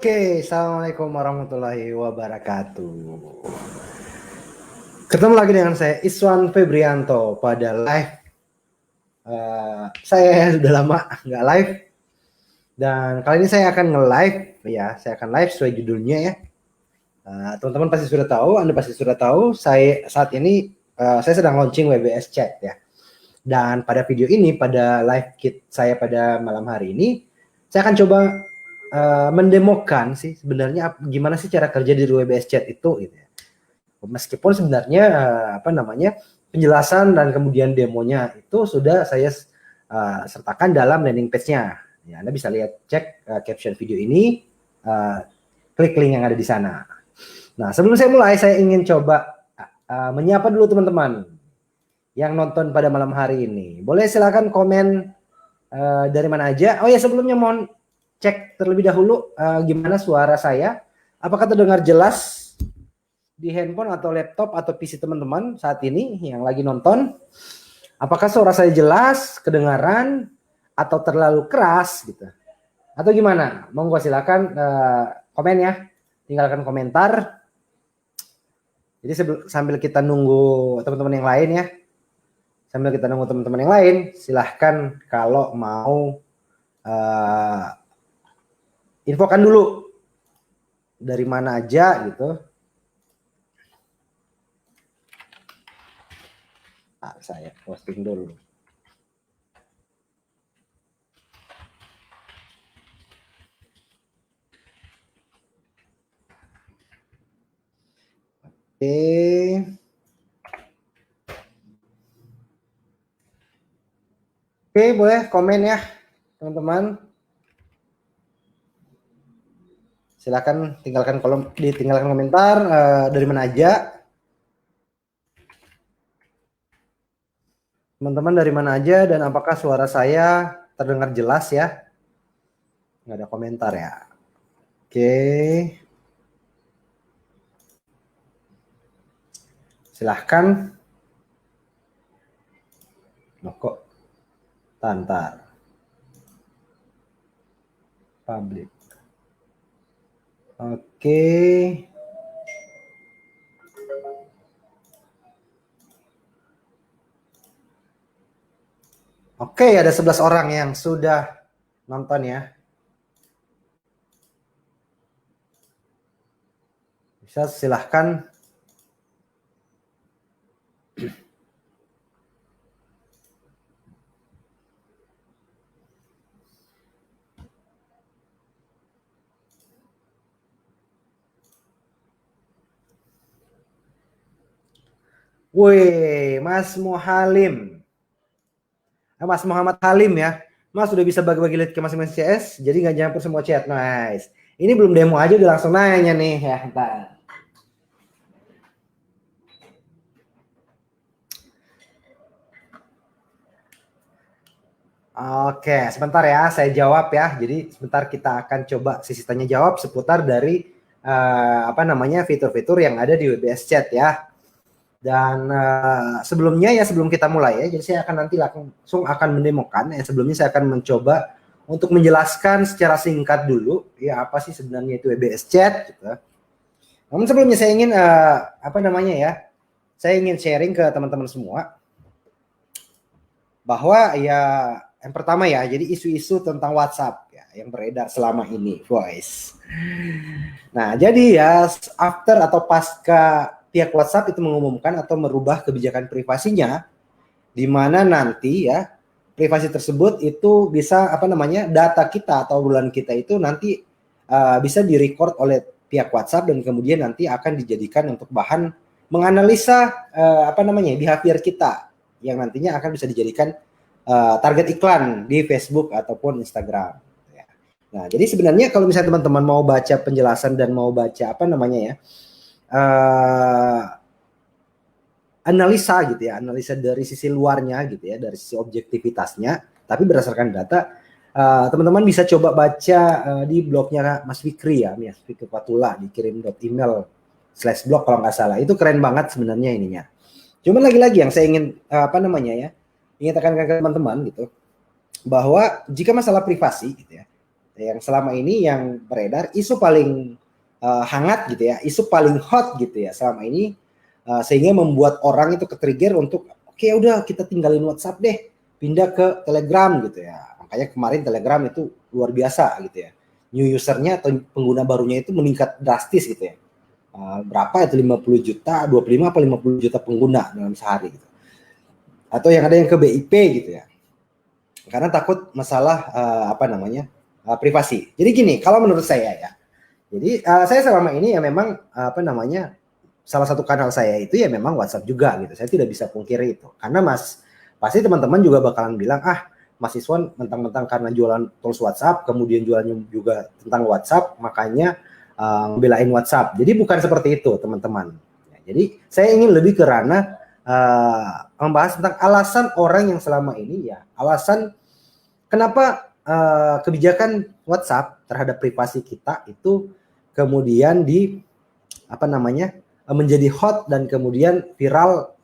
Oke, assalamualaikum warahmatullahi wabarakatuh. Ketemu lagi dengan saya Iswan Febrianto pada live. Saya sudah lama nggak live dan kali ini saya akan nge-live ya. Saya akan live sesuai judulnya ya. Teman-teman pasti sudah tahu, Anda pasti sudah tahu. Saya saat ini saya sedang launching WBS Chat ya. Dan pada video ini, pada live kit saya pada malam hari ini, saya akan coba mendemokan sih sebenarnya gimana sih cara kerja di WBS Chat itu gitu ya. Meskipun sebenarnya penjelasan dan kemudian demonya itu sudah saya sertakan dalam landing page-nya. Ya, Anda bisa lihat cek caption video ini, klik link yang ada di sana. Nah, sebelum saya mulai saya ingin coba menyapa dulu teman-teman yang nonton pada malam hari ini. Boleh silakan komen dari mana aja. Oh ya, sebelumnya mohon cek terlebih dahulu gimana suara saya. Apakah terdengar jelas di handphone atau laptop atau PC teman-teman saat ini yang lagi nonton? Apakah suara saya jelas, kedengaran, atau terlalu keras gitu? Atau gimana? Monggo silakan komen ya. Tinggalkan komentar. Jadi sambil kita nunggu teman-teman yang lain ya. Sambil kita nunggu teman-teman yang lain, silahkan kalau mau infokan dulu dari mana aja gitu. Saya posting dulu. Oke, boleh komen ya teman-teman. Silakan tinggalkan komentar dari mana aja. Teman-teman dari mana aja dan apakah suara saya terdengar jelas ya? Nggak ada komentar ya. Oke. Silahkan. Loh kok tantar. Public. Oke. Oke, ada 11 orang yang sudah nonton ya. Bisa silahkan. Wih, Mas Muhalim. Mas Muhammad Halim ya. Mas sudah bisa bagi-bagi lead ke masing-masing CS, jadi nggak nyampur semua chat. Nice. Ini belum demo aja udah langsung nanya nih ya. Bentar. Oke, sebentar ya, saya jawab ya. Jadi sebentar kita akan coba sisi tanya jawab seputar dari fitur-fitur yang ada di WBS Chat ya. Dan sebelumnya ya sebelum kita mulai ya, jadi saya akan nanti langsung akan mendemokan. Sebelumnya saya akan mencoba untuk menjelaskan secara singkat dulu ya apa sih sebenarnya itu WBS Chat. Gitu. Namun sebelumnya saya ingin saya ingin sharing ke teman-teman semua bahwa ya yang pertama ya, jadi isu-isu tentang WhatsApp ya yang beredar selama ini, voice. Nah, jadi ya after atau pasca pihak WhatsApp itu mengumumkan atau merubah kebijakan privasinya, di mana nanti ya privasi tersebut itu bisa data kita atau obrolan kita itu nanti bisa direcord oleh pihak WhatsApp dan kemudian nanti akan dijadikan untuk bahan menganalisa behavior kita yang nantinya akan bisa dijadikan target iklan di Facebook ataupun Instagram. Nah, jadi sebenarnya kalau misalnya teman-teman mau baca penjelasan dan mau baca analisa gitu ya, analisa dari sisi luarnya gitu ya, dari sisi objektivitasnya, tapi berdasarkan data, teman-teman bisa coba baca di blognya Mas Fikri ya, Mas Fikri Fatullah, dikirim.email/blog kalau nggak salah. Itu keren banget sebenarnya ininya. Cuman lagi-lagi yang saya ingin ingin tekankan ke teman-teman gitu, bahwa jika masalah privasi gitu ya, yang selama ini yang beredar isu paling hangat gitu ya, isu paling hot gitu ya selama ini, sehingga membuat orang itu ke-trigger untuk oke, udah kita tinggalin WhatsApp deh, pindah ke Telegram gitu ya. Makanya kemarin Telegram itu luar biasa gitu ya. New usernya atau pengguna barunya itu meningkat drastis gitu ya. Berapa itu 50 juta, 25 apa 50 juta pengguna dalam sehari gitu. Atau yang ada yang ke BIP gitu ya. Karena takut masalah privasi. Jadi gini, kalau menurut saya ya. Jadi saya selama ini ya memang salah satu kanal saya itu ya memang WhatsApp juga gitu. Saya tidak bisa pungkiri itu. Karena pasti teman-teman juga bakalan bilang, Mas Iswan mentang-mentang karena jualan tools WhatsApp, kemudian jualannya juga tentang WhatsApp, makanya belain WhatsApp. Jadi bukan seperti itu, teman-teman. Jadi saya ingin lebih ke ranah membahas tentang alasan orang yang selama ini ya, alasan kenapa kebijakan WhatsApp terhadap privasi kita itu kemudian menjadi hot dan kemudian viral,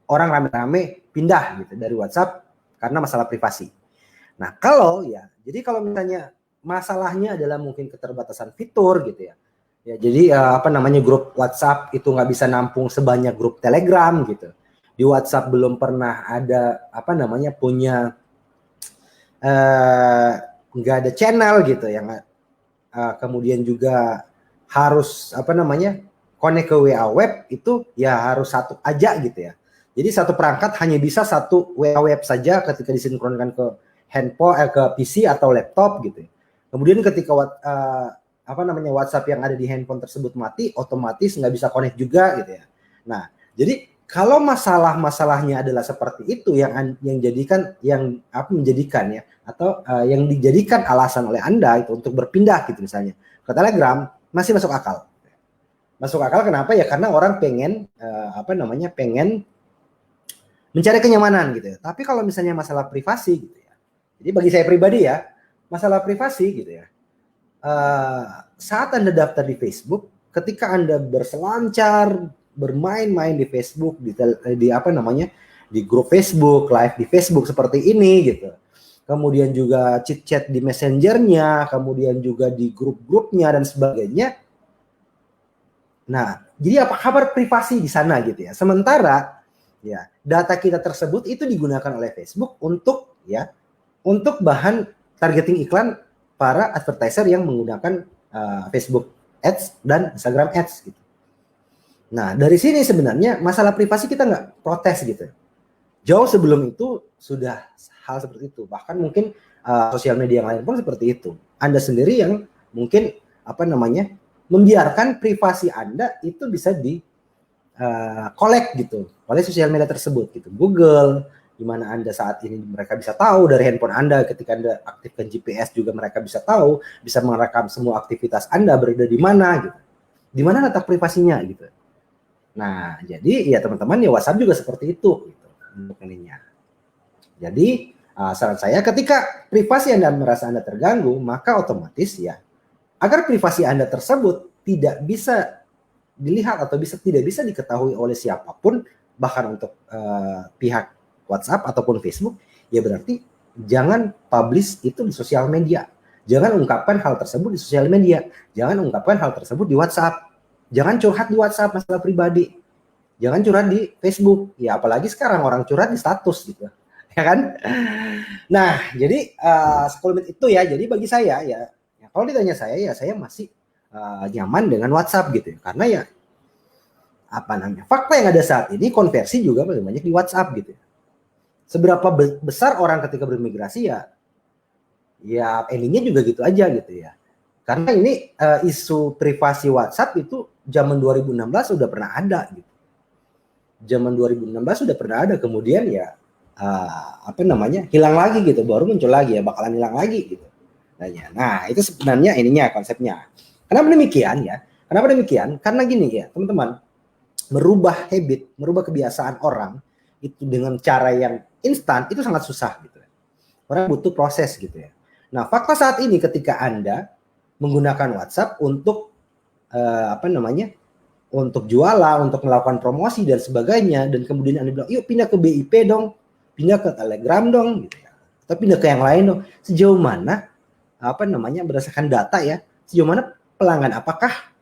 orang rame-rame pindah gitu dari WhatsApp karena masalah privasi. Nah, kalau misalnya masalahnya adalah mungkin keterbatasan fitur gitu ya. Ya, jadi grup WhatsApp itu nggak bisa nampung sebanyak grup Telegram gitu. Di WhatsApp belum pernah ada punya nggak ada channel gitu yang kemudian juga harus connect ke WA web itu ya harus satu aja gitu ya. Jadi satu perangkat hanya bisa satu WA web saja ketika disinkronkan ke handphone, ke PC atau laptop gitu. Kemudian ketika WhatsApp yang ada di handphone tersebut mati, otomatis nggak bisa connect juga gitu ya. Nah, jadi kalau masalahnya adalah seperti itu yang dijadikan alasan oleh Anda itu untuk berpindah gitu misalnya ke Telegram, masih masuk akal. Masuk akal kenapa ya? Karena orang pengen pengen mencari kenyamanan gitu ya. Tapi kalau misalnya masalah privasi gitu ya. Jadi bagi saya pribadi ya, masalah privasi gitu ya. Saat Anda daftar di Facebook, ketika Anda berselancar, bermain-main di Facebook, di grup Facebook, live di Facebook seperti ini gitu. Kemudian juga chit-chat di Messenger-nya, kemudian juga di grup-grupnya dan sebagainya. Nah, jadi apa kabar privasi di sana gitu ya. Sementara ya, data kita tersebut itu digunakan oleh Facebook untuk bahan targeting iklan para advertiser yang menggunakan Facebook Ads dan Instagram Ads gitu. Nah, dari sini sebenarnya masalah privasi kita nggak protes gitu. Jauh sebelum itu sudah hal seperti itu. Bahkan mungkin sosial media yang lain pun seperti itu. Anda sendiri yang mungkin membiarkan privasi Anda itu bisa di collect gitu oleh sosial media tersebut gitu. Google, di mana Anda saat ini mereka bisa tahu dari handphone Anda, ketika Anda aktifkan GPS juga mereka bisa tahu, bisa merekam semua aktivitas Anda berada di mana gitu. Di mana letak privasinya gitu. Nah, jadi ya teman-teman ya WhatsApp juga seperti itu gitu untuk ininya. Jadi saran saya ketika privasi Anda merasa Anda terganggu, maka otomatis ya agar privasi Anda tersebut tidak bisa dilihat atau tidak bisa diketahui oleh siapapun, bahkan untuk pihak WhatsApp ataupun Facebook, ya berarti jangan publish itu di sosial media. Jangan ungkapkan hal tersebut di sosial media. Jangan ungkapkan hal tersebut di WhatsApp. Jangan curhat di WhatsApp masalah pribadi. Jangan curhat di Facebook. Ya apalagi sekarang orang curhat di status gitu. Ya kan? Nah, jadi sekelumit itu ya. Jadi bagi saya ya kalau ditanya saya masih nyaman dengan WhatsApp gitu. Karena ya fakta yang ada saat ini konversi juga paling banyak di WhatsApp gitu. Seberapa besar orang ketika bermigrasi ya endingnya juga gitu aja gitu ya. Karena ini isu privasi WhatsApp itu zaman 2016 sudah pernah ada gitu. Zaman 2016 sudah pernah ada, kemudian ya hilang lagi gitu, baru muncul lagi ya, bakalan hilang lagi gitu. Nah, itu sebenarnya ininya konsepnya. Kenapa demikian ya? Kenapa demikian? Karena gini ya, teman-teman, merubah habit, merubah kebiasaan orang itu dengan cara yang instan itu sangat susah gitu. Orang butuh proses gitu ya. Nah, fakta saat ini ketika Anda menggunakan WhatsApp untuk untuk jualan, untuk melakukan promosi dan sebagainya, dan kemudian Anda bilang, yuk pindah ke BIP dong, pindah ke Telegram dong, gitu ya. Atau pindah ke yang lain dong. Sejauh mana berdasarkan data ya, sejauh mana pelanggan, apakah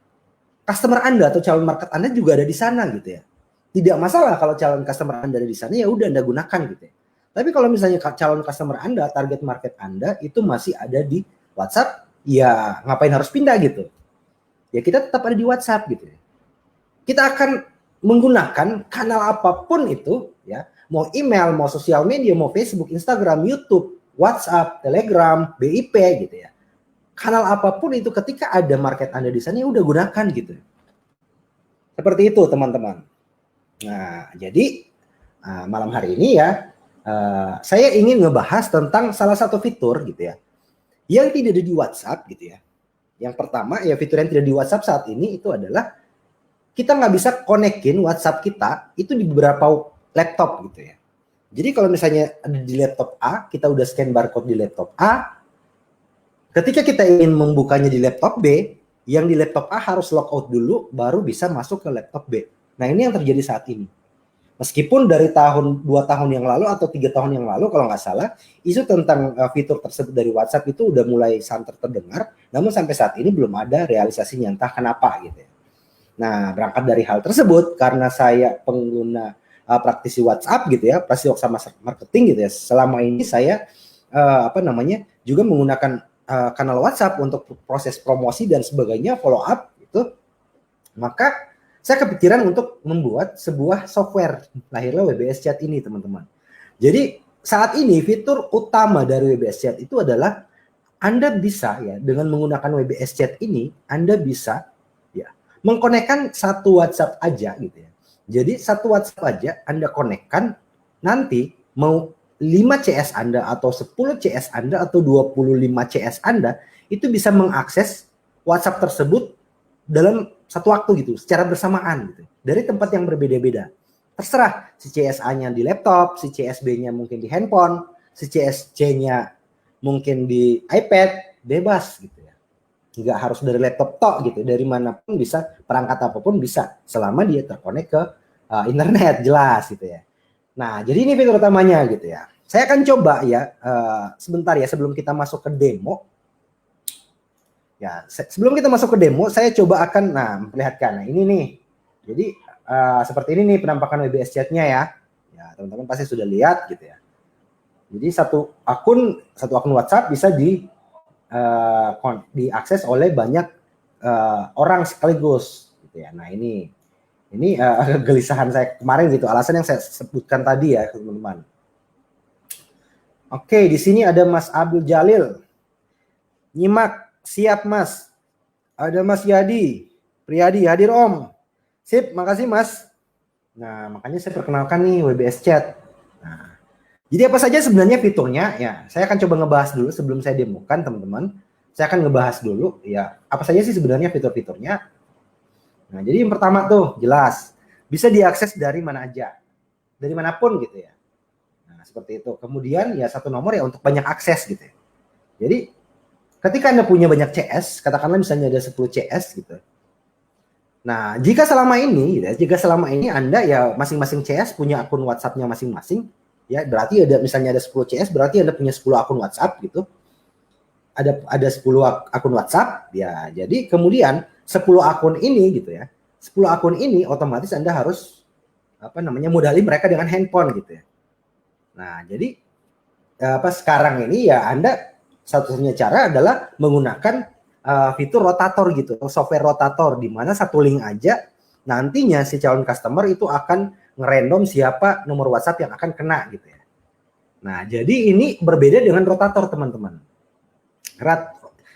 customer Anda atau calon market Anda juga ada di sana gitu ya. Tidak masalah kalau calon customer Anda ada di sana, ya udah Anda gunakan gitu ya. Tapi kalau misalnya calon customer Anda, target market Anda itu masih ada di WhatsApp, ya ngapain harus pindah gitu. Ya kita tetap ada di WhatsApp gitu ya. Kita akan menggunakan kanal apapun itu ya, mau email, mau sosial media, mau Facebook, Instagram, YouTube, WhatsApp, Telegram, BIP gitu ya. Kanal apapun itu ketika ada market Anda di sana ya udah gunakan gitu. Seperti itu teman-teman. Nah, jadi malam hari ini ya saya ingin ngebahas tentang salah satu fitur gitu ya yang tidak ada di WhatsApp gitu ya. Yang pertama ya, fitur yang tidak di WhatsApp saat ini itu adalah kita nggak bisa konekin WhatsApp kita itu di beberapa laptop gitu ya. Jadi kalau misalnya ada di laptop A, kita udah scan barcode di laptop A, ketika kita ingin membukanya di laptop B, yang di laptop A harus logout dulu baru bisa masuk ke laptop B. Nah ini yang terjadi saat ini. Meskipun dari 2 tahun yang lalu atau 3 tahun yang lalu kalau nggak salah, isu tentang fitur tersebut dari WhatsApp itu udah mulai santer terdengar, namun sampai saat ini belum ada realisasinya, entah kenapa gitu ya. Nah, berangkat dari hal tersebut, karena saya pengguna praktisi WhatsApp gitu ya, praktisi sama marketing gitu ya, selama ini saya juga menggunakan kanal WhatsApp untuk proses promosi dan sebagainya, follow up gitu. Maka saya kepikiran untuk membuat sebuah software, lahirlah WBS Chat ini teman-teman. Jadi saat ini fitur utama dari WBS Chat itu adalah Anda bisa ya, dengan menggunakan WBS Chat ini Anda bisa ya mengkonekkan satu WhatsApp aja gitu ya. Jadi satu WhatsApp aja Anda konekkan, nanti mau 5 CS Anda atau 10 CS Anda atau 25 CS Anda itu bisa mengakses WhatsApp tersebut dalam satu waktu gitu, secara bersamaan gitu, dari tempat yang berbeda-beda. Terserah si CSA-nya di laptop, si CSB-nya mungkin di handphone, si CSC-nya mungkin di iPad, bebas gitu ya. Nggak harus dari laptop tok gitu, dari manapun bisa, perangkat apapun bisa, selama dia terkonek ke internet, jelas gitu ya. Nah, jadi ini fitur utamanya gitu ya. Saya akan coba ya, sebentar ya sebelum kita masuk ke demo. Ya, sebelum kita masuk ke demo, saya coba akan memperlihatkan. Nah, ini nih. Jadi seperti ini nih penampakan WBS Chat-nya ya. Ya, teman-teman pasti sudah lihat gitu ya. Jadi satu akun WhatsApp bisa diakses oleh banyak orang sekaligus gitu ya. Nah, ini kegelisahan saya kemarin gitu, alasan yang saya sebutkan tadi ya, teman-teman. Oke, di sini ada Mas Abdul Jalil. Nyimak. Siap Mas. Ada Mas Yadi, Priyadi, hadir Om. Sip, makasih Mas. Nah, makanya saya perkenalkan nih WBS Chat. Nah, jadi apa saja sebenarnya fiturnya? Ya, saya akan coba ngebahas dulu sebelum saya demokan teman-teman. Saya akan ngebahas dulu ya, apa saja sih sebenarnya fitur-fiturnya. Nah, jadi yang pertama tuh jelas bisa diakses dari mana aja, dari manapun gitu ya. Nah, seperti itu. Kemudian ya satu nomor ya untuk banyak akses gitu ya. Jadi ketika Anda punya banyak CS, katakanlah misalnya ada 10 CS gitu. Nah, jika selama ini Anda ya masing-masing CS punya akun WhatsApp-nya masing-masing, ya berarti misalnya ada 10 CS, berarti Anda punya 10 akun WhatsApp gitu. Ada 10 akun WhatsApp, ya. Jadi kemudian 10 akun ini gitu ya. 10 akun ini otomatis Anda harus modali mereka dengan handphone gitu ya. Nah, jadi sekarang ini ya Anda satu-satunya cara adalah menggunakan fitur rotator gitu, software rotator, di mana satu link aja nantinya si calon customer itu akan ngerandom siapa nomor WhatsApp yang akan kena gitu ya. Nah, jadi ini berbeda dengan rotator teman-teman.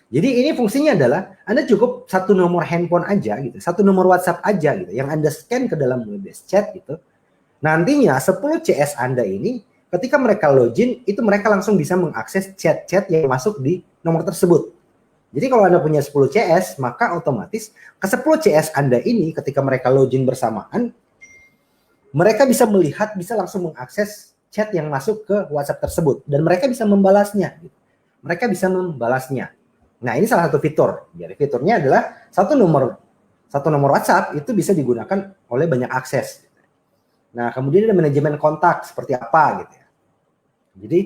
Jadi ini fungsinya adalah Anda cukup satu nomor handphone aja gitu, satu nomor WhatsApp aja gitu, yang Anda scan ke dalam WebEx Chat gitu. Nantinya 10 CS Anda ini ketika mereka login, itu mereka langsung bisa mengakses chat-chat yang masuk di nomor tersebut. Jadi kalau Anda punya 10 CS, maka otomatis ke 10 CS Anda ini ketika mereka login bersamaan, mereka bisa melihat, bisa langsung mengakses chat yang masuk ke WhatsApp tersebut. Dan mereka bisa membalasnya. Nah, ini salah satu fitur. Jadi fiturnya adalah satu nomor WhatsApp itu bisa digunakan oleh banyak akses. Nah, kemudian ada manajemen kontak seperti apa gitu ya. Jadi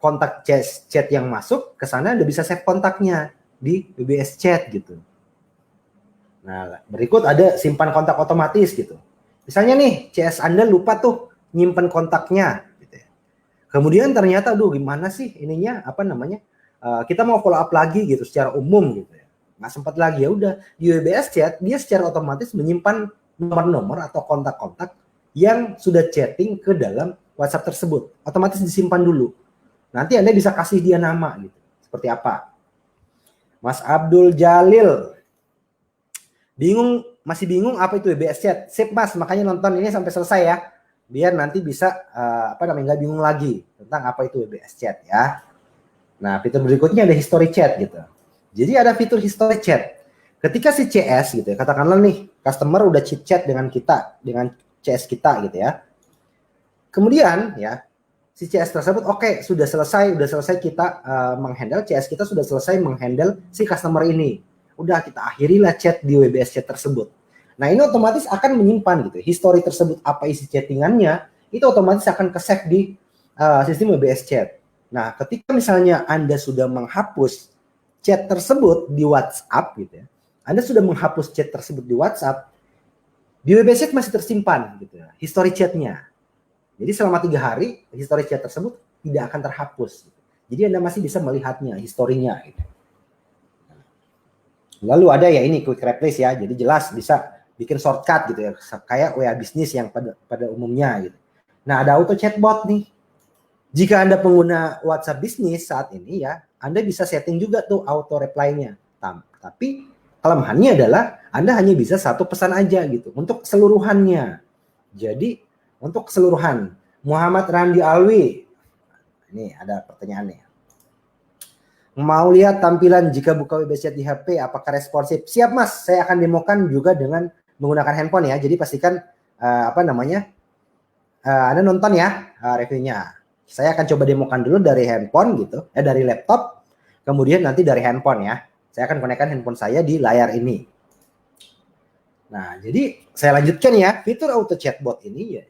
kontak chat yang masuk ke sana Anda bisa save kontaknya di WBS Chat gitu. Nah, berikut ada simpan kontak otomatis gitu. Misalnya nih, CS Anda lupa tuh nyimpen kontaknya gitu ya. Kemudian ternyata gimana sih ininya kita mau follow up lagi gitu secara umum gitu ya. Nggak sempat lagi, ya udah di WBS Chat dia secara otomatis menyimpan nomor-nomor atau kontak-kontak yang sudah chatting ke dalam WhatsApp tersebut. Otomatis disimpan dulu. Nanti Anda bisa kasih dia nama gitu. Seperti apa? Mas Abdul Jalil masih bingung apa itu WBS Chat? Sip Mas, makanya nonton ini sampai selesai ya, biar nanti bisa nggak bingung lagi tentang apa itu WBS Chat ya. Nah, fitur berikutnya ada history chat gitu. Jadi ada fitur history chat. Ketika si CS gitu ya, katakanlah nih customer udah chat dengan kita, dengan CS kita gitu ya. Kemudian ya si CS tersebut sudah selesai kita menghandle CS kita, sudah selesai menghandle si customer ini. Udah kita akhirilah chat di WBS Chat tersebut. Nah, ini otomatis akan menyimpan gitu history tersebut, apa isi chattingannya, itu otomatis akan ke-save di sistem WBS Chat. Nah, ketika misalnya Anda sudah menghapus chat tersebut di WhatsApp gitu ya, Anda sudah menghapus chat tersebut di WhatsApp, di WBS Chat masih tersimpan gitu ya, history chatnya. Jadi selama 3 hari history chat tersebut tidak akan terhapus. Jadi Anda masih bisa melihatnya, historinya gitu. Lalu ada ya ini quick replace ya, jadi jelas bisa bikin shortcut gitu ya, kayak WA bisnis yang pada umumnya gitu. Nah, ada auto chatbot nih. Jika Anda pengguna WhatsApp bisnis saat ini ya, Anda bisa setting juga tuh auto reply-nya. Tapi kelemahannya adalah Anda hanya bisa satu pesan aja gitu untuk keseluruhannya. Jadi untuk keseluruhan, Muhammad Randi Alwi, ini ada pertanyaannya. Mau lihat tampilan jika buka WBS Chat di HP, apakah responsif? Siap Mas, saya akan demokan juga dengan menggunakan handphone ya. Jadi pastikan Anda nonton ya reviewnya. Saya akan coba demokan dulu dari handphone gitu, dari laptop, kemudian nanti dari handphone ya. Saya akan konekkan handphone saya di layar ini. Nah, jadi saya lanjutkan ya, fitur auto chatbot ini ya.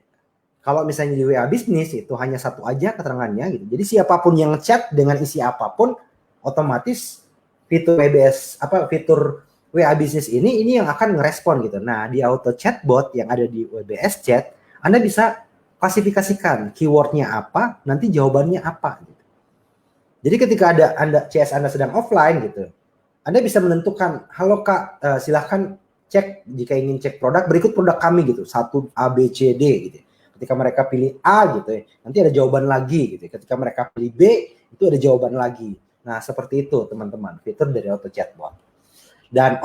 Kalau misalnya di WA bisnis itu hanya satu aja keterangannya gitu. Jadi siapapun yang chat dengan isi apapun, otomatis fitur fitur WA bisnis ini yang akan ngerespon gitu. Nah, di auto chatbot yang ada di WBS Chat, Anda bisa klasifikasikan keywordnya apa, nanti jawabannya apa gitu. Jadi ketika CS Anda sedang offline gitu, Anda bisa menentukan, halo Kak, silahkan cek jika ingin cek produk, berikut produk kami gitu, 1 A B C D gitu. Ketika mereka pilih A gitu ya, nanti ada jawaban lagi gitu. Ketika mereka pilih B, itu ada jawaban lagi. Nah, seperti itu teman-teman, fitur dari auto chatbot. Dan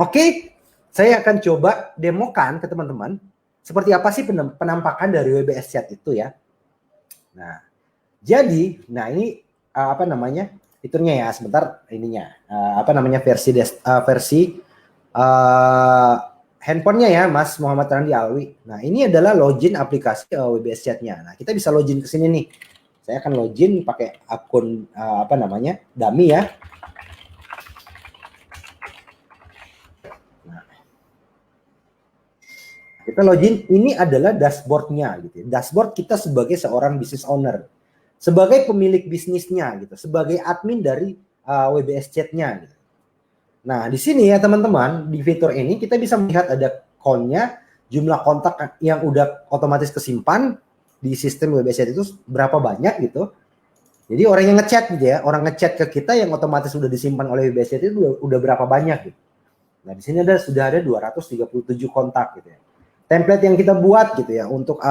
saya akan coba demokan ke teman-teman seperti apa sih penampakan dari WBS Chat itu ya. Nah, jadi ini fiturnya ya, sebentar ininya. Versi handphonenya ya, Mas Muhammad Randi Alwi. Nah, ini adalah login aplikasi WBS Chat-nya. Nah, kita bisa login ke sini nih. Saya akan login pakai akun dummy ya. Nah, kita login, ini adalah dashboard-nya gitu. Dashboard kita sebagai seorang business owner, sebagai pemilik bisnisnya gitu, sebagai admin dari WBS Chat-nya gitu. Nah, di sini ya teman-teman, di fitur ini kita bisa melihat ada count-nya, jumlah kontak yang udah otomatis kesimpan di sistem WBS Chat itu berapa banyak gitu. Jadi orang yang ngechat gitu ya, orang ngechat ke kita yang otomatis sudah disimpan oleh WBS Chat itu udah berapa banyak gitu. Nah, di sini sudah ada 237 kontak gitu ya. Template yang kita buat gitu ya untuk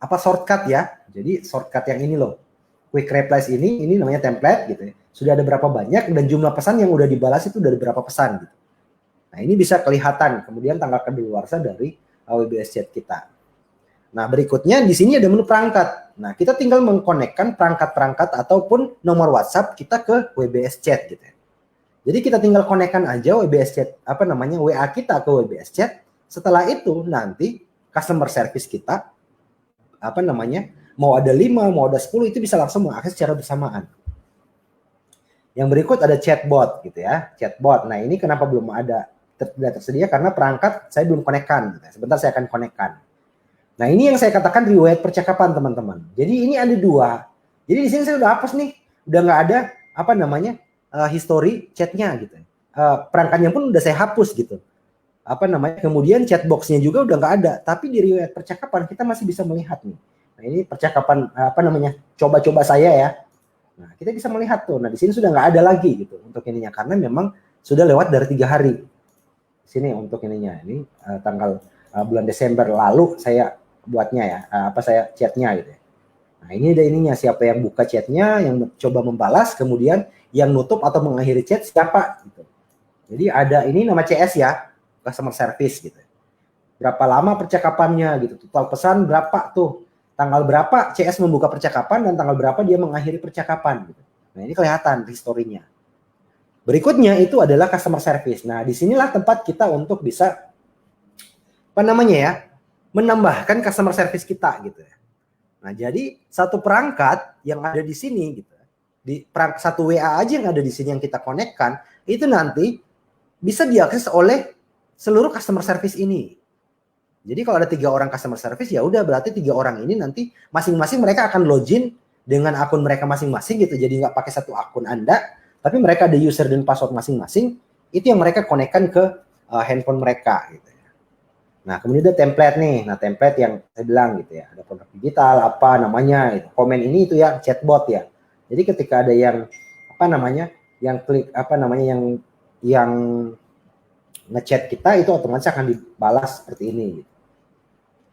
shortcut ya. Jadi shortcut yang ini loh. Quick replies ini namanya template gitu ya. Sudah ada berapa banyak dan jumlah pesan yang udah dibalas itu dari berapa pesan gitu. Nah, ini bisa kelihatan kemudian tanggal kedaluarsa dari WBS Chat kita. Nah, berikutnya di sini ada menu perangkat. Nah, kita tinggal mengkonekkan perangkat-perangkat ataupun nomor WhatsApp kita ke WBS Chat gitu. Jadi kita tinggal konekkan aja WBS Chat WA kita ke WBS Chat. Setelah itu nanti customer service kita mau ada 5, mau ada 10 itu bisa langsung mengakses secara bersamaan. Yang berikut ada chatbot gitu ya, chatbot. Nah, ini kenapa belum ada tidak tersedia karena perangkat saya belum konekkan. Sebentar saya akan konekkan. Nah, ini yang saya katakan riwayat percakapan, teman-teman. Jadi ini ada dua. Jadi di sini saya udah hapus nih, udah nggak ada apa namanya history chatnya gitu. Perangkatnya pun udah saya hapus gitu. Apa namanya? Kemudian chatboxnya juga udah nggak ada. Tapi di riwayat percakapan kita masih bisa melihat nih. Nah, ini percakapan apa namanya? Coba-coba saya ya. Nah, kita bisa melihat tuh. Nah, di sini sudah nggak ada lagi gitu untuk ininya karena memang sudah lewat dari 3 hari. Sini untuk ininya. Ini tanggal bulan Desember lalu saya buatnya ya, apa saya chatnya gitu ya. Nah, ini ada ininya, siapa yang buka chatnya, yang coba membalas, kemudian yang nutup atau mengakhiri chat siapa gitu. Jadi ada ini nama CS ya, customer service gitu. Berapa lama percakapannya gitu, total pesan berapa tuh, tanggal berapa CS membuka percakapan dan tanggal berapa dia mengakhiri percakapan gitu. Nah, ini kelihatan historinya. Berikutnya itu adalah customer service. Nah, disinilah tempat kita untuk bisa apa namanya ya, menambahkan customer service kita gitu ya. Nah, jadi satu perangkat yang ada di sini gitu. Di satu WA aja yang ada di sini yang kita konekkan, itu nanti bisa diakses oleh seluruh customer service ini. Jadi kalau ada 3 orang customer service ya udah berarti 3 orang ini nanti masing-masing mereka akan login dengan akun mereka masing-masing gitu. Jadi nggak pakai satu akun Anda, tapi mereka ada user dan password masing-masing. Itu yang mereka konekkan ke handphone mereka gitu. Nah, kemudian ada template nih. Nah, template yang saya bilang gitu ya. Ada produk digital, apa namanya, gitu. Komen ini itu ya, chatbot ya. Jadi ketika ada yang, apa namanya, yang klik, apa namanya, yang ngechat kita, itu otomatis akan dibalas seperti ini. Gitu.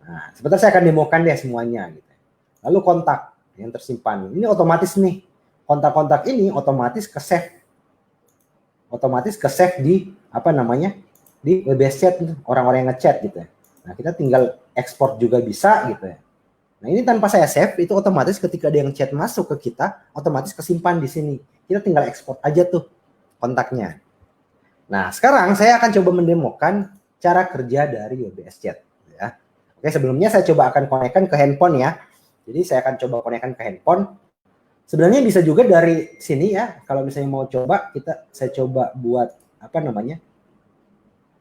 Nah, sebentar saya akan demokan deh semuanya. Gitu. Lalu kontak yang tersimpan. Ini otomatis nih. Kontak-kontak ini otomatis ke-save. Otomatis ke-save di, apa namanya, di WebS Chat orang-orang yang ngechat gitu ya. Nah, kita tinggal ekspor juga bisa gitu ya. Nah, ini tanpa saya save itu otomatis ketika ada yang chat masuk ke kita otomatis kesimpan di sini. Kita tinggal ekspor aja tuh kontaknya. Nah, sekarang saya akan coba mendemokan cara kerja dari WebS Chat ya. Oke, sebelumnya saya coba akan konekkan ke handphone ya. Jadi saya akan coba konekkan ke handphone. Sebenarnya bisa juga dari sini ya. Kalau misalnya mau coba saya coba buat apa namanya?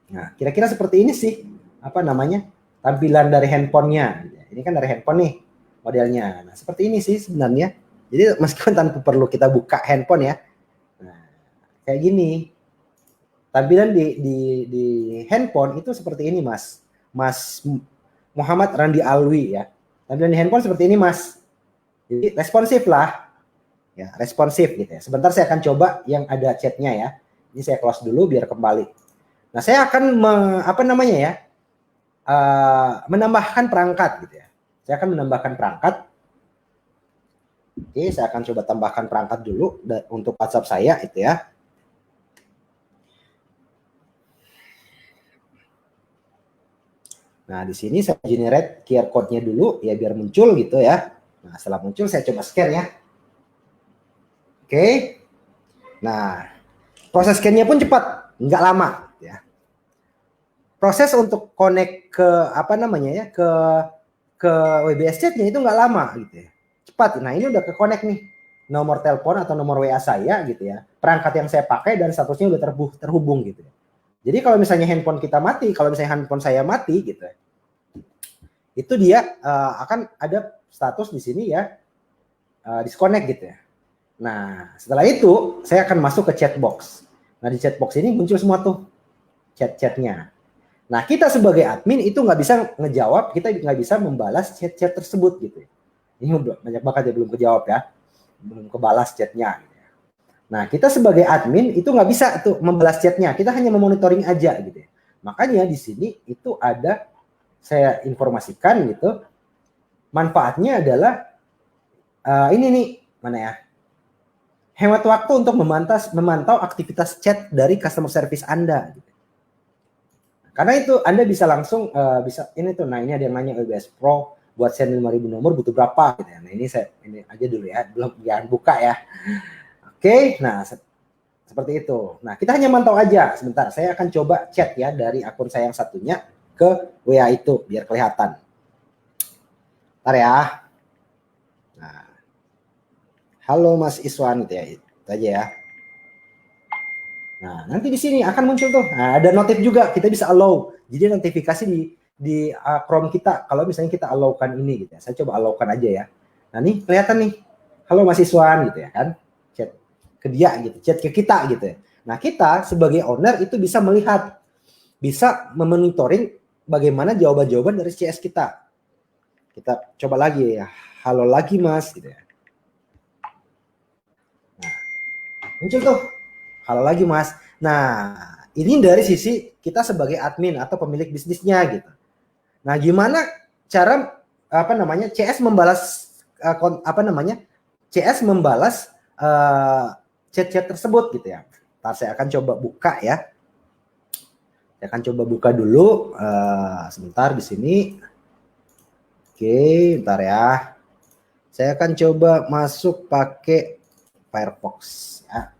Nah, kira-kira seperti ini sih, apa namanya, tampilan dari handphonenya. Ini kan dari handphone nih modelnya. Nah, seperti ini sih sebenarnya. Jadi meskipun tanpa perlu kita buka handphone ya. Nah, kayak gini. Tampilan di handphone itu seperti ini, Mas. Mas Muhammad Randi Alwi ya. Tampilan di handphone seperti ini, Mas. Jadi responsif lah. Ya, responsif gitu ya. Sebentar saya akan coba yang ada chatnya ya. Ini saya close dulu biar kembali. Nah, saya akan menambahkan perangkat gitu ya. Saya akan menambahkan perangkat. Oke, saya akan coba tambahkan perangkat dulu untuk WhatsApp saya itu ya. Nah, di sini saya generate QR code-nya dulu ya biar muncul gitu ya. Nah, setelah muncul saya coba scan ya. Oke. Nah, proses scan-nya pun cepat, nggak lama ya. Proses untuk connect ke apa namanya ya ke WebS Chat-nya itu nggak lama gitu ya, cepat. Nah, ini udah ke connect nih nomor telepon atau nomor WA saya gitu ya, perangkat yang saya pakai dan statusnya udah terhubung gitu ya. Jadi kalau misalnya handphone kita mati, kalau misalnya handphone saya mati gitu ya, itu dia akan ada status di sini ya disconnect gitu ya. Nah, setelah itu saya akan masuk ke chatbox. Nah, di chatbox ini muncul semua tuh chat-chatnya. Nah, kita sebagai admin itu nggak bisa ngejawab, kita nggak bisa membalas chat-chat tersebut gitu. Ini banyak banget ya belum kejawab ya, belum kebalas chatnya. Nah, kita sebagai admin itu nggak bisa tuh membalas chatnya, kita hanya memonitoring aja gitu. Makanya di sini itu ada saya informasikan gitu, manfaatnya adalah ini nih mana ya? Hemat waktu untuk memantau aktivitas chat dari customer service Anda. Gitu. Karena itu Anda bisa langsung bisa ini tuh, nah ini ada yang nanya WebS Pro buat send 5.000 nomor butuh berapa gitu ya. Nah, ini aja dulu ya, belum jangan buka ya. Oke, nah seperti itu. Nah, kita hanya mantau aja. Sebentar, saya akan coba chat ya dari akun saya yang satunya ke WA itu biar kelihatan. Bentar ya. Nah, halo Mas Iswan gitu ya, itu aja ya. Nah, nanti di sini akan muncul tuh. Nah, ada notif juga, kita bisa allow. Jadi notifikasi di Chrome kita. Kalau misalnya kita allow-kan ini gitu ya. Saya coba allow-kan aja ya. Nah, nih kelihatan nih. Halo mahasiswa gitu ya kan. Chat ke dia gitu, chat ke kita gitu ya. Nah, kita sebagai owner itu bisa melihat, bisa memonitoring bagaimana jawaban-jawaban dari CS kita. Kita coba lagi ya. Halo lagi Mas gitu ya. Nah, muncul tuh. Halo lagi Mas. Nah, ini dari sisi kita sebagai admin atau pemilik bisnisnya gitu. Nah, gimana cara CS membalas CS membalas chat-chat tersebut gitu ya. Ntar saya akan coba buka ya. Saya akan coba buka dulu sebentar di sini. Oke, bentar ya. Saya akan coba masuk pakai Firefox ya.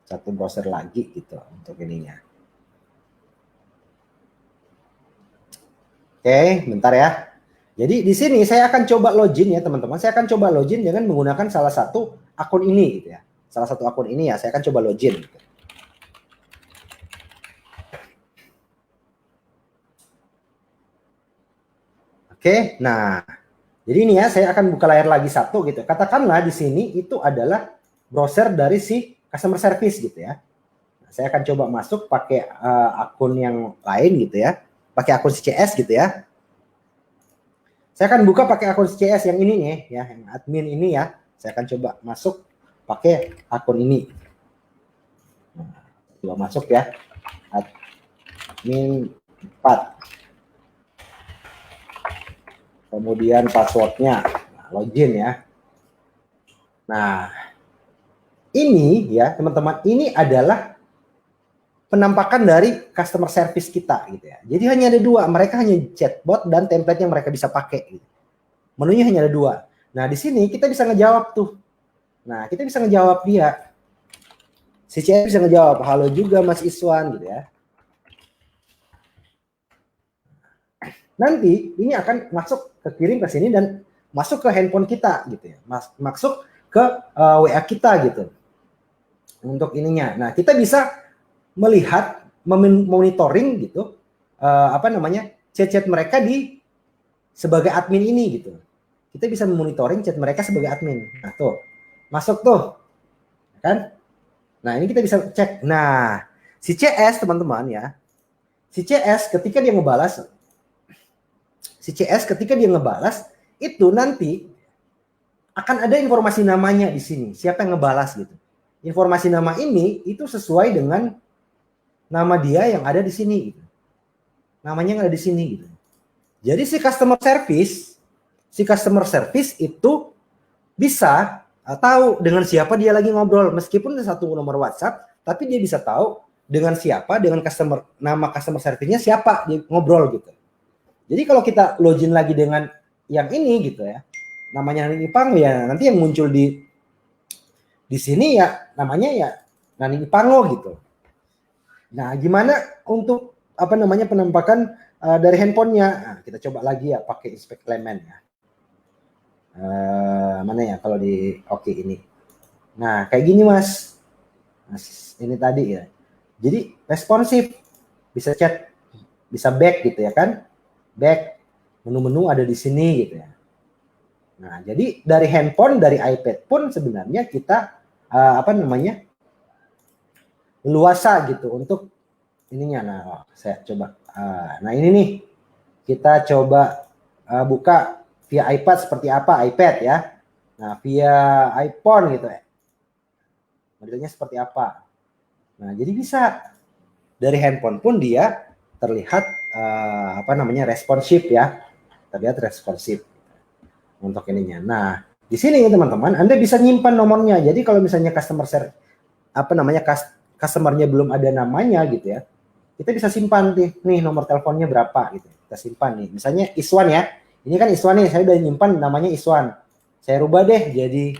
Satu browser lagi gitu untuk ininya. Oke, bentar ya. Jadi di sini saya akan coba login ya teman-teman. Saya akan coba login dengan menggunakan salah satu akun ini gitu ya. Salah satu akun ini ya, saya akan coba login. Gitu. Oke, nah jadi ini ya saya akan buka layar lagi satu gitu. Katakanlah di sini itu adalah browser dari si customer service gitu ya. Nah, saya akan coba masuk pakai akun yang lain gitu ya. Pakai akun CS gitu ya. Saya akan buka pakai akun CS yang ini nih ya, yang admin ini ya. Saya akan coba masuk pakai akun ini. Nah, coba masuk ya. Admin 4. Kemudian passwordnya, nah, login ya. Nah, ini ya teman-teman, ini adalah penampakan dari customer service kita gitu ya. Jadi hanya ada dua, mereka hanya chatbot dan template yang mereka bisa pakai. Gitu. Menunya hanya ada dua. Nah di sini kita bisa ngejawab tuh. Nah kita bisa ngejawab dia. Si CS bisa ngejawab, halo juga Mas Iswan gitu ya. Nanti ini akan masuk ke kirim ke sini dan masuk ke handphone kita gitu ya. Masuk ke WA kita gitu. Untuk ininya. Nah, kita bisa melihat monitoring gitu chat-chat mereka di sebagai admin ini gitu. Kita bisa memonitoring chat mereka sebagai admin. Nah, tuh. Masuk tuh. Kan? Nah, ini kita bisa cek. Nah, si CS teman-teman ya. Si CS ketika dia ngebalas itu nanti akan ada informasi namanya di sini, siapa yang ngebalas gitu. Informasi nama ini itu sesuai dengan nama dia yang ada di sini gitu. Namanya yang ada di sini gitu. Jadi si customer service itu bisa tahu dengan siapa dia lagi ngobrol, meskipun satu nomor WhatsApp, tapi dia bisa tahu dengan siapa, dengan nama customer service-nya siapa dia ngobrol gitu. Jadi kalau kita login lagi dengan yang ini gitu ya, namanya Nani Ipango ya, nanti yang muncul di sini ya namanya ya Nani Ipango gitu. Nah, gimana untuk penampakan dari handphonenya? Nah, kita coba lagi ya pakai inspect element ya. Mana ya kalau di ini. Nah, kayak gini Mas. Ini tadi ya. Jadi responsif, bisa chat, bisa back gitu ya kan? Back, menu-menu ada di sini gitu ya. Nah, jadi dari handphone, dari iPad pun sebenarnya kita luasa gitu untuk ininya. Nah, saya coba. Nah, ini nih kita coba buka via iPad seperti apa, iPad ya. Nah, via iPhone gitu ya. Modelnya seperti apa. Nah, jadi bisa dari handphone pun dia terlihat responsif ya. Terlihat responsif untuk ininya. Nah, di sini teman-teman, Anda bisa nyimpan nomornya. Jadi kalau misalnya customernya belum ada namanya gitu ya, kita bisa simpan nih nomor teleponnya berapa gitu. Kita simpan nih. Misalnya Iswan ya. Ini kan Iswan nih, saya udah nyimpan namanya Iswan. Saya rubah deh jadi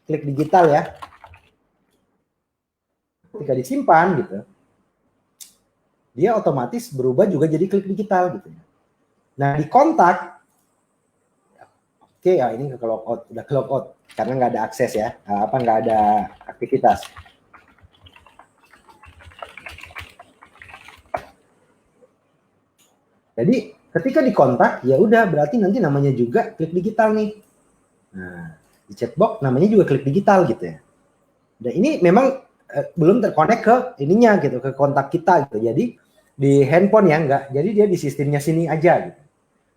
Klik Digital ya. Ketika disimpan gitu, dia otomatis berubah juga jadi Klik Digital gitu. Nah, di kontak, oke ya ini ke logout, udah ke logout karena nggak ada akses ya, nggak ada aktivitas. Jadi ketika dikontak, ya udah berarti nanti namanya juga klik digital nih. Nah, di chatbox namanya juga klik digital gitu ya. Dan ini memang belum terkonek ke ininya gitu, ke kontak kita gitu. Jadi di handphone ya enggak. Jadi dia di sistemnya sini aja gitu.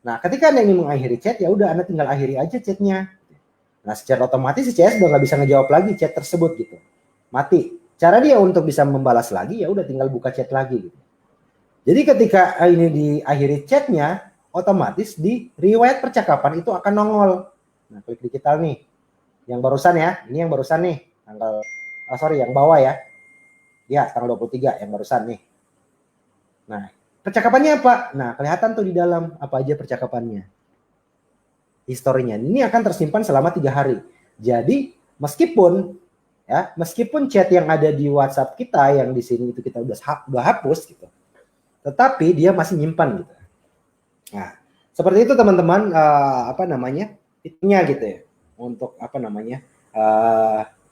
Nah, ketika Anda ingin mengakhiri chat, ya udah Anda tinggal akhiri aja chatnya. Nah, secara otomatis si CS udah nggak bisa ngejawab lagi chat tersebut gitu. Mati. Cara dia untuk bisa membalas lagi, ya udah tinggal buka chat lagi gitu. Jadi ketika ini diakhiri chatnya, otomatis di riwayat percakapan itu akan nongol. Nah, klik digital nih. Yang barusan ya, ini yang barusan nih. Tanggal, yang bawah ya. Ya, tanggal 23 yang barusan nih. Nah, percakapannya apa? Nah, kelihatan tuh di dalam apa aja percakapannya. Historinya. Ini akan tersimpan selama 3 hari. Jadi, meskipun chat yang ada di WhatsApp kita yang di sini itu kita udah hapus gitu. Tetapi dia masih nyimpan gitu. Nah, seperti itu teman-teman, fiturnya gitu ya. Untuk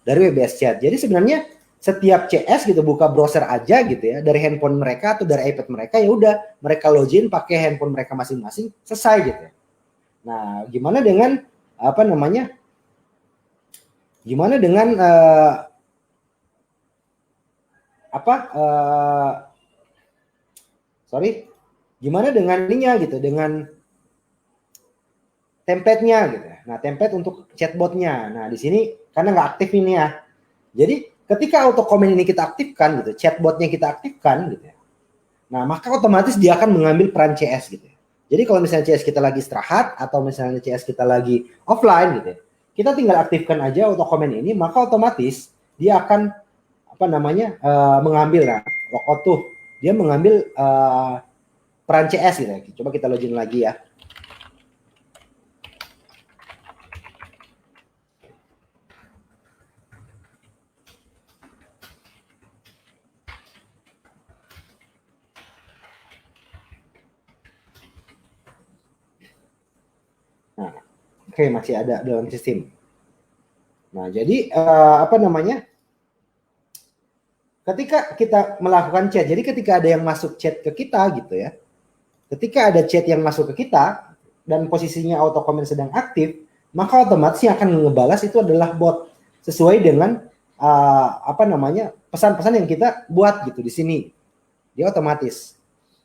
dari WBS Chat. Jadi sebenarnya setiap CS gitu buka browser aja gitu ya, dari handphone mereka atau dari iPad mereka, ya udah mereka login pakai handphone mereka masing-masing, selesai gitu ya. Nah, gimana dengan gimana dengan gimana dengan ininya gitu, dengan template-nya gitu. Nah, template untuk chatbotnya. Nah, di sini karena nggak aktif ini ya. Jadi ketika auto comment ini kita aktifkan gitu, chatbotnya kita aktifkan gitu ya. Nah, maka otomatis dia akan mengambil peran CS gitu ya. Jadi kalau misalnya CS kita lagi istirahat atau misalnya CS kita lagi offline gitu ya, kita tinggal aktifkan aja auto comment ini, maka otomatis dia akan mengambil logout tuh. Dia mengambil peran CS gitu ya. Coba kita login lagi ya. Nah, oke, masih ada dalam sistem. Nah, jadi ketika kita melakukan chat, jadi ketika ada yang masuk chat ke kita gitu ya, ketika ada chat yang masuk ke kita dan posisinya auto comment sedang aktif, maka otomatis yang akan ngebalas itu adalah bot sesuai dengan pesan-pesan yang kita buat gitu di sini. Dia otomatis.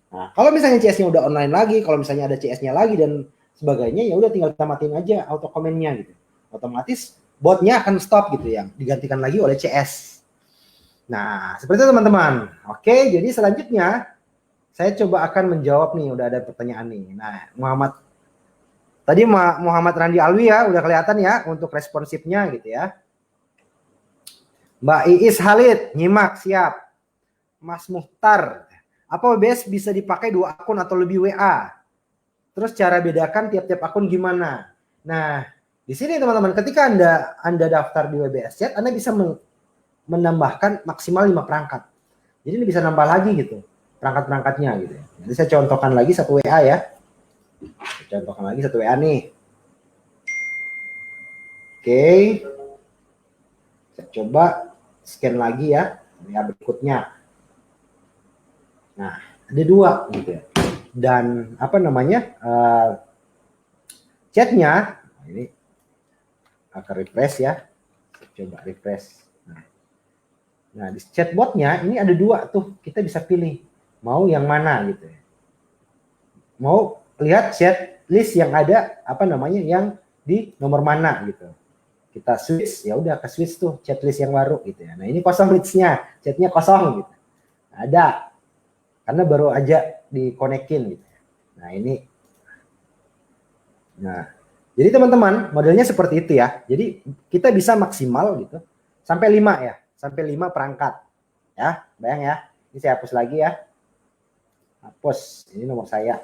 Nah, kalau misalnya CS-nya udah online lagi, kalau misalnya ada CS-nya lagi dan sebagainya, ya udah tinggal kita matiin aja auto comment-nya gitu. Otomatis botnya akan stop gitu ya, digantikan lagi oleh CS. Nah, seperti itu teman-teman. Oke, jadi selanjutnya saya coba akan menjawab nih, udah ada pertanyaan nih. Nah, Muhammad Randi Alwi ya, udah kelihatan ya untuk responsifnya gitu ya. Mbak Iis Halid, nyimak, siap. Mas Muhtar, apa WBS bisa dipakai 2 akun atau lebih WA? Terus cara bedakan tiap-tiap akun gimana? Nah, di sini teman-teman, ketika Anda daftar di WBS Chat, Anda bisa menambahkan maksimal 5 perangkat. Jadi ini bisa nambah lagi gitu, perangkat-perangkatnya gitu. Jadi saya contohkan lagi 1 WA ya. Saya contohkan lagi 1 WA nih. Oke. Saya coba scan lagi ya, WA berikutnya. Nah, ada 2 gitu ya. Dan chatnya ini akan refresh ya. Saya coba refresh. Nah, di chatbotnya ini ada 2 tuh, kita bisa pilih mau yang mana gitu ya. Mau lihat chat list yang ada yang di nomor mana gitu. Kita switch, ya udah ke switch tuh chat list yang baru gitu ya. Nah, ini kosong listnya, chatnya kosong gitu. Ada karena baru aja dikonekin gitu. Nah, ini. Nah, jadi teman-teman, modelnya seperti itu ya. Jadi kita bisa maksimal gitu sampai 5 ya. Sampai 5 perangkat. Ya, bayang ya. Ini saya hapus lagi ya. Hapus, ini nomor saya.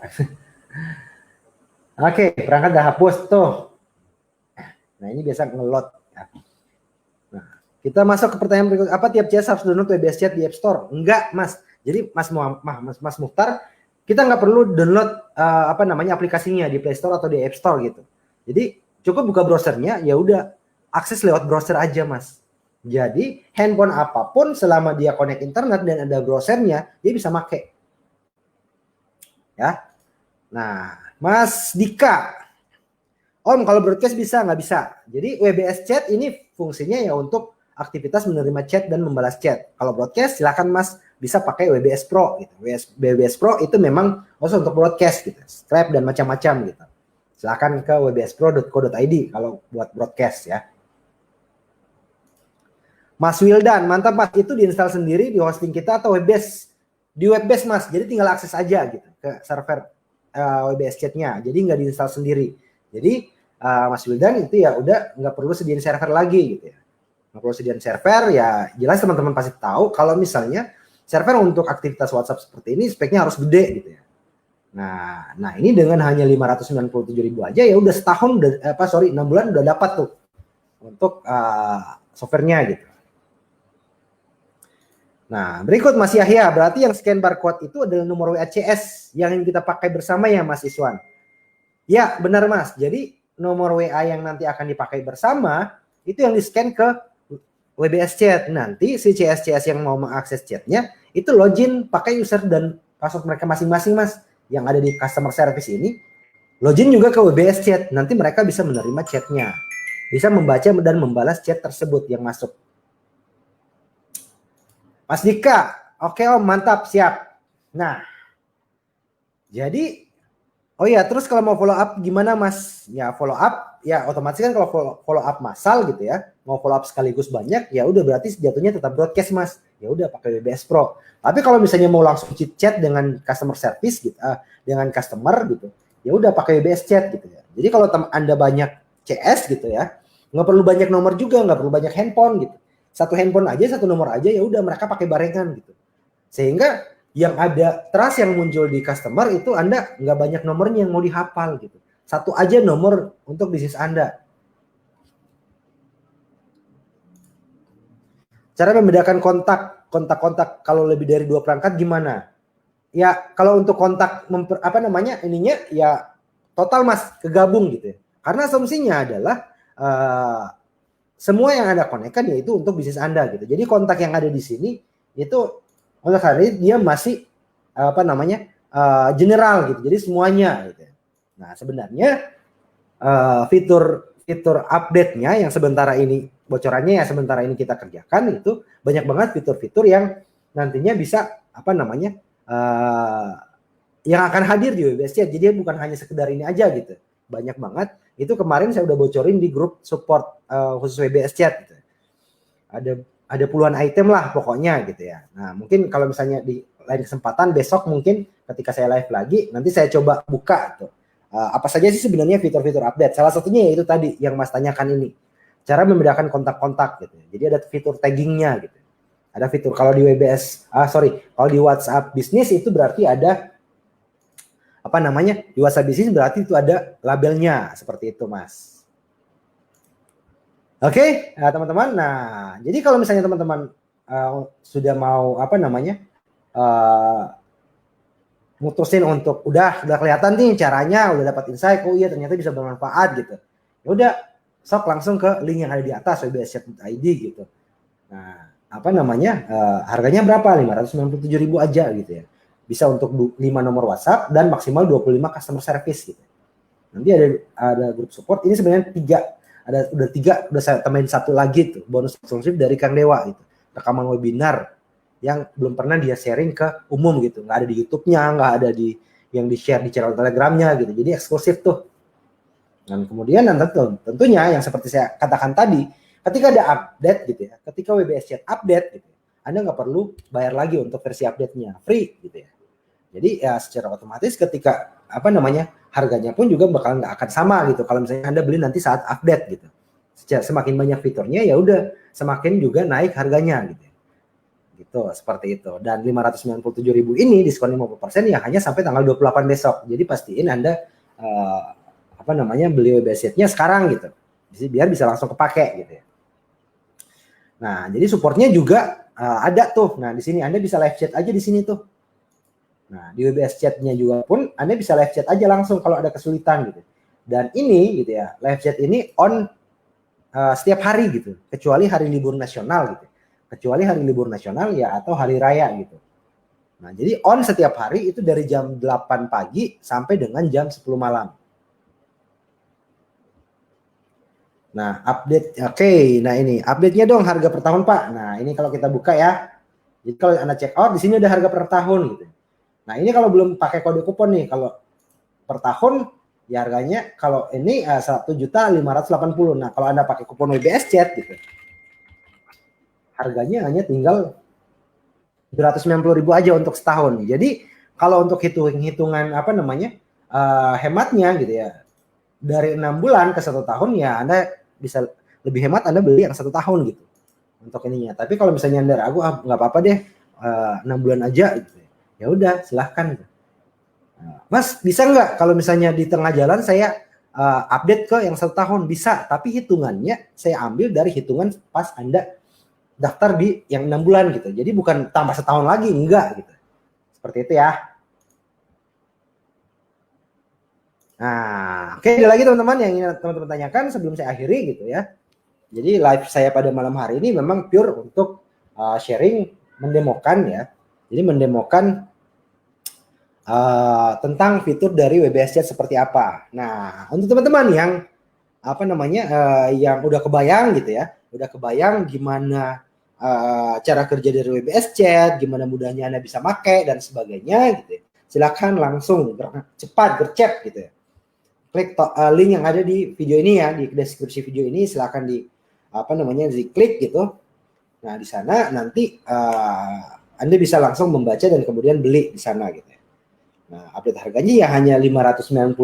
Oke, perangkat udah hapus tuh. Nah, ini biasa ngelot ya. Nah, kita masuk ke pertanyaan berikut. Apa tiap CS harus download WBS Chat di App Store? Enggak, Mas. Jadi Mas Mukhtar, kita nggak perlu download aplikasinya di Play Store atau di App Store gitu. Jadi cukup buka browsernya, ya udah akses lewat browser aja, Mas. Jadi handphone apapun selama dia connect internet dan ada browsernya, dia bisa pakai. Ya. Nah, Mas Dika, Om kalau broadcast bisa nggak bisa? Jadi WBS Chat ini fungsinya ya untuk aktivitas menerima chat dan membalas chat. Kalau broadcast silakan Mas bisa pakai WBS Pro gitu. WBS Pro itu memang khusus untuk broadcast gitu, Stripe dan macam-macam gitu. Silakan ke wbspro.co.id kalau buat broadcast ya. Mas Wildan, mantap Mas, itu diinstal sendiri di hosting kita atau WebBase? Di WebBase Mas, jadi tinggal akses aja gitu ke server WBS Chat-nya. Jadi nggak diinstal sendiri. Jadi Mas Wildan itu ya udah nggak perlu sediain server lagi gitu ya. Nggak perlu sediain server, ya jelas teman-teman pasti tahu kalau misalnya server untuk aktivitas WhatsApp seperti ini speknya harus gede gitu ya. Nah ini dengan hanya 597.000 aja ya udah setahun udah 6 bulan udah dapat tuh untuk softwarenya gitu. Nah, berikut Mas Yahya, berarti yang scan barcode itu adalah nomor WACS yang kita pakai bersama ya Mas Iswan. Ya, benar Mas. Jadi nomor WA yang nanti akan dipakai bersama itu yang di-scan ke WBS Chat. Nanti si CS-CS yang mau mengakses chatnya itu login pakai user dan password mereka masing-masing Mas. Yang ada di customer service ini login juga ke WBS Chat. Nanti mereka bisa menerima chatnya. Bisa membaca dan membalas chat tersebut yang masuk. Mas Dika, oke Om, mantap, siap. Nah, jadi, oh ya, terus kalau mau follow up gimana Mas? Ya follow up, ya otomatis kan kalau follow up massal gitu ya, mau follow up sekaligus banyak, ya udah berarti jatuhnya tetap broadcast Mas. Ya udah pakai WBS Pro. Tapi kalau misalnya mau langsung chit chat dengan customer service gitu, dengan customer gitu, ya udah pakai WBS Chat gitu ya. Jadi kalau Anda banyak CS gitu ya, nggak perlu banyak nomor juga, nggak perlu banyak handphone gitu. Satu handphone aja, satu nomor aja, ya udah mereka pakai barengan gitu. Sehingga yang ada trust yang muncul di customer itu Anda nggak banyak nomornya yang mau dihafal gitu. Satu aja nomor untuk bisnis Anda. Cara membedakan kontak kalau lebih dari 2 perangkat gimana? Ya kalau untuk kontak ininya ya total Mas, kegabung gitu ya. Karena asumsinya adalah semua yang Anda konekkan yaitu untuk bisnis Anda gitu. Jadi kontak yang ada di sini itu untuk hari ini dia masih general gitu. Jadi semuanya gitu. Nah, sebenarnya fitur update-nya yang sementara ini bocorannya ya sementara ini kita kerjakan itu banyak banget fitur-fitur yang nantinya bisa yang akan hadir di WebS Chat. Jadi bukan hanya sekedar ini aja gitu. Banyak banget. Itu kemarin saya udah bocorin di grup support khusus WBS Chat gitu. Ada puluhan item lah pokoknya gitu ya. Nah, mungkin kalau misalnya di lain kesempatan besok mungkin ketika saya live lagi nanti saya coba buka tuh. Apa saja sih sebenarnya fitur-fitur update. Salah satunya yaitu tadi yang Mas tanyakan ini. Cara membedakan kontak-kontak gitu. Jadi ada fitur taggingnya gitu. Ada fitur kalau di kalau di WhatsApp bisnis itu berarti ada di WhatsApp bisnis berarti itu ada labelnya seperti itu Mas. Oke, teman-teman. Nah, jadi kalau misalnya teman-teman sudah mau mutusin untuk udah kelihatan nih caranya, udah dapat insight, oh iya ternyata bisa bermanfaat gitu. Ya udah, sok langsung ke link yang ada di atas wbschat.id gitu. Nah, harganya berapa? 597.000 aja gitu ya. Bisa untuk 5 nomor WhatsApp dan maksimal 25 customer service gitu. Nanti ada grup support. Ini sebenarnya 3. Udah saya tambahin 1 lagi tuh bonus eksklusif dari Kang Dewa gitu. Rekaman webinar yang belum pernah dia sharing ke umum gitu. Nggak ada di YouTube-nya, nggak ada yang di-share di channel Telegram-nya gitu. Jadi eksklusif tuh. Dan kemudian tentunya yang seperti saya katakan tadi, ketika ada update gitu ya, ketika WBS Chat update gitu, Anda nggak perlu bayar lagi untuk versi update-nya, free gitu ya. Jadi ya secara otomatis ketika harganya pun juga bakal nggak akan sama gitu. Kalau misalnya Anda beli nanti saat update gitu. Semakin banyak fiturnya ya udah semakin juga naik harganya gitu. Gitu seperti itu. Dan 597.000 ini diskon 50% ya hanya sampai tanggal 28 besok. Jadi pastiin Anda beli WebBase Chat-nya sekarang gitu. Jadi biar bisa langsung kepake gitu ya. Nah, jadi supportnya juga ada tuh. Nah, di sini Anda bisa live chat aja di sini tuh. Nah, di WebS Chat-nya juga pun Anda bisa live chat aja langsung kalau ada kesulitan gitu. Dan ini gitu ya, live chat ini on setiap hari gitu, kecuali hari libur nasional gitu. Kecuali hari libur nasional ya atau hari raya gitu. Nah, jadi on setiap hari itu dari jam 8 pagi sampai dengan jam 10 malam. Nah, update. Oke, nah ini update-nya dong harga per tahun, Pak. Nah, ini kalau kita buka ya. Jadi kalau Anda check out di sini ada harga per tahun gitu. Nah, ini kalau belum pakai kode kupon nih, kalau per tahun ya harganya kalau ini 1.580.000. Nah, kalau Anda pakai kupon WBS Chat gitu. Harganya hanya tinggal 790.000 aja untuk setahun. Jadi kalau untuk hitungan apa namanya hematnya gitu ya, dari 6 bulan ke 1 tahun ya Anda bisa lebih hemat Anda beli yang 1 tahun gitu untuk ininya. Tapi kalau misalnya Anda ragu, nggak apa-apa deh 6 bulan aja gitu. Ya udah silahkan. Mas bisa nggak kalau misalnya di tengah jalan saya update ke yang 1 tahun? Bisa, tapi hitungannya saya ambil dari hitungan pas Anda daftar di yang 6 bulan gitu. Jadi bukan tambah setahun lagi, enggak gitu. Seperti itu ya. Nah, oke, ada lagi teman-teman yang ingin teman-teman tanyakan sebelum saya akhiri gitu ya. Jadi live saya pada malam hari ini memang pure untuk sharing, mendemokan ya. Jadi mendemokan tentang fitur dari WBS Chat seperti apa. Nah, untuk teman-teman yang apa namanya yang udah kebayang gitu ya, udah kebayang gimana cara kerja dari WBS Chat, gimana mudahnya Anda bisa pakai dan sebagainya gitu. Silakan langsung cepat gercep gitu ya. Klik link yang ada di video ini ya, di deskripsi video ini silakan di apa namanya diklik gitu. Nah, di sana nanti Anda bisa langsung membaca dan kemudian beli di sana gitu ya. Nah, update harganya ya hanya 597.000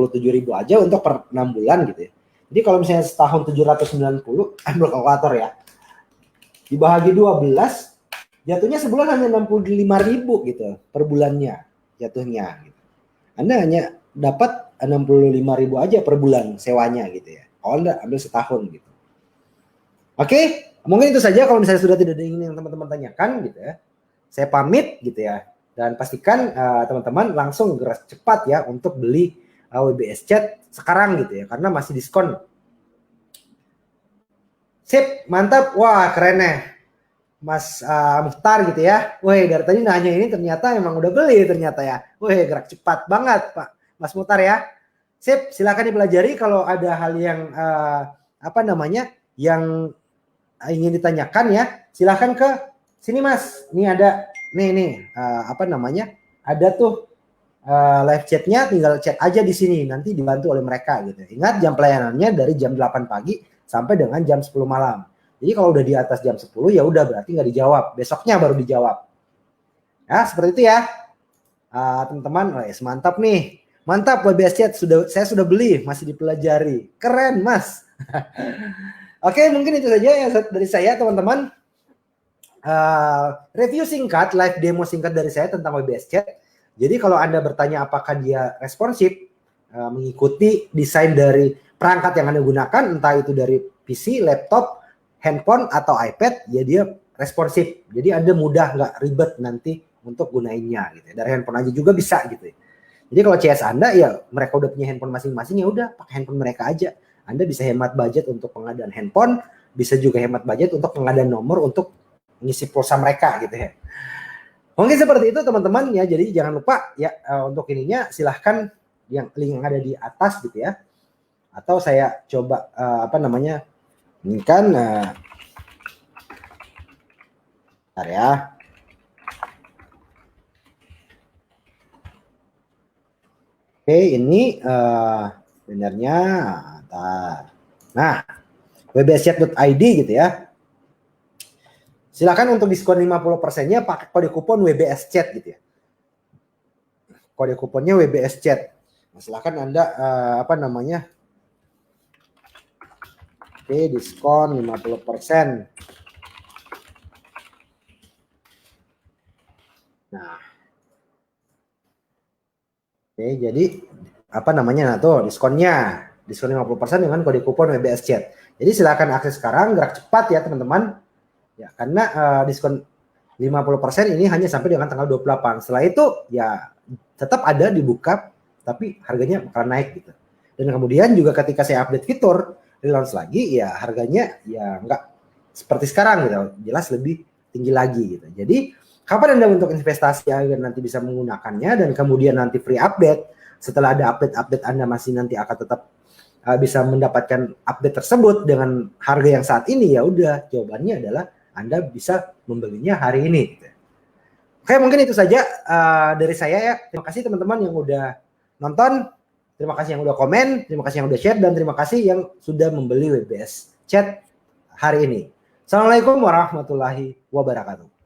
aja untuk per 6 bulan gitu ya. Jadi kalau misalnya setahun 790, ambil kalkulator ya. Dibagi 12, jatuhnya sebulan hanya 65.000 gitu per bulannya jatuhnya gitu. Anda hanya dapat 65.000 aja per bulan sewanya gitu ya. Kalau Anda ambil setahun gitu. Oke, mungkin itu saja kalau misalnya sudah tidak ada yang teman-teman tanyakan gitu ya. Saya pamit gitu ya. Dan pastikan teman-teman langsung gerak cepat ya untuk beli WBS Chat sekarang gitu ya. Karena masih diskon. Sip, mantap. Wah, keren ya. Mas Mukhtar gitu ya. Wih, dari tadi nanya ini ternyata emang udah beli ternyata ya. Wih, gerak cepat banget Pak Mas Mukhtar ya. Sip, silakan dipelajari kalau ada hal yang apa namanya yang ingin ditanyakan ya. Silakan ke sini Mas. Ini ada nih apa namanya? Ada tuh live chatnya, tinggal chat aja di sini. Nanti dibantu oleh mereka gitu. Ingat jam pelayanannya dari jam 8 pagi sampai dengan jam 10 malam. Jadi kalau udah di atas jam 10 ya udah berarti nggak dijawab. Besoknya baru dijawab. Ya, seperti itu ya. Teman-teman, mantap nih. Mantap WBS Chat saya sudah beli, masih dipelajari. Keren, Mas. Oke, mungkin itu saja yang dari saya, teman-teman. Review singkat, live demo singkat dari saya tentang WBS Chat. Jadi kalau Anda bertanya apakah dia responsif, mengikuti desain dari perangkat yang Anda gunakan, entah itu dari PC, laptop, handphone atau iPad, ya dia responsif. Jadi Anda mudah, nggak ribet nanti untuk gunainnya gitu. Dari handphone aja juga bisa gitu. Jadi kalau CS Anda ya mereka udah punya handphone masing-masing, ya udah pakai handphone mereka aja. Anda bisa hemat budget untuk pengadaan handphone, bisa juga hemat budget untuk pengadaan nomor untuk ngisi pulsa mereka gitu ya. Mungkin seperti itu teman-teman ya. Jadi jangan lupa ya untuk ininya silahkan yang link yang ada di atas gitu ya. Atau saya coba apa namanya? Ini kan bentar ya. Oke, ini benernya bentar. Nah, wbschat.id gitu ya. Silakan untuk diskon 50%-nya pakai kode kupon WBS Chat gitu ya. Kode kuponnya WBS Chat. Nah, silakan Anda apa namanya? Oke, diskon 50%. Nah. Oke, jadi apa namanya? Nah, tuh diskonnya. Diskon 50% dengan kode kupon WBS Chat. Jadi silakan akses sekarang, gerak cepat ya teman-teman. Ya, karena diskon 50% ini hanya sampai dengan tanggal 28. Setelah itu ya tetap ada dibuka tapi harganya bakal naik gitu. Dan kemudian juga ketika saya update fitur, relaunch lagi ya harganya ya enggak seperti sekarang gitu. Jelas lebih tinggi lagi gitu. Jadi Kapan Anda untuk investasi agar nanti bisa menggunakannya dan kemudian nanti free update. Setelah ada update-update Anda masih nanti akan tetap bisa mendapatkan update tersebut dengan harga yang saat ini, ya udah, jawabannya adalah Anda bisa membelinya hari ini. Gitu. Oke, mungkin itu saja dari saya ya. Terima kasih teman-teman yang udah nonton, terima kasih yang udah komen, terima kasih yang udah share, dan terima kasih yang sudah membeli WBS Chat hari ini. Assalamualaikum warahmatullahi wabarakatuh.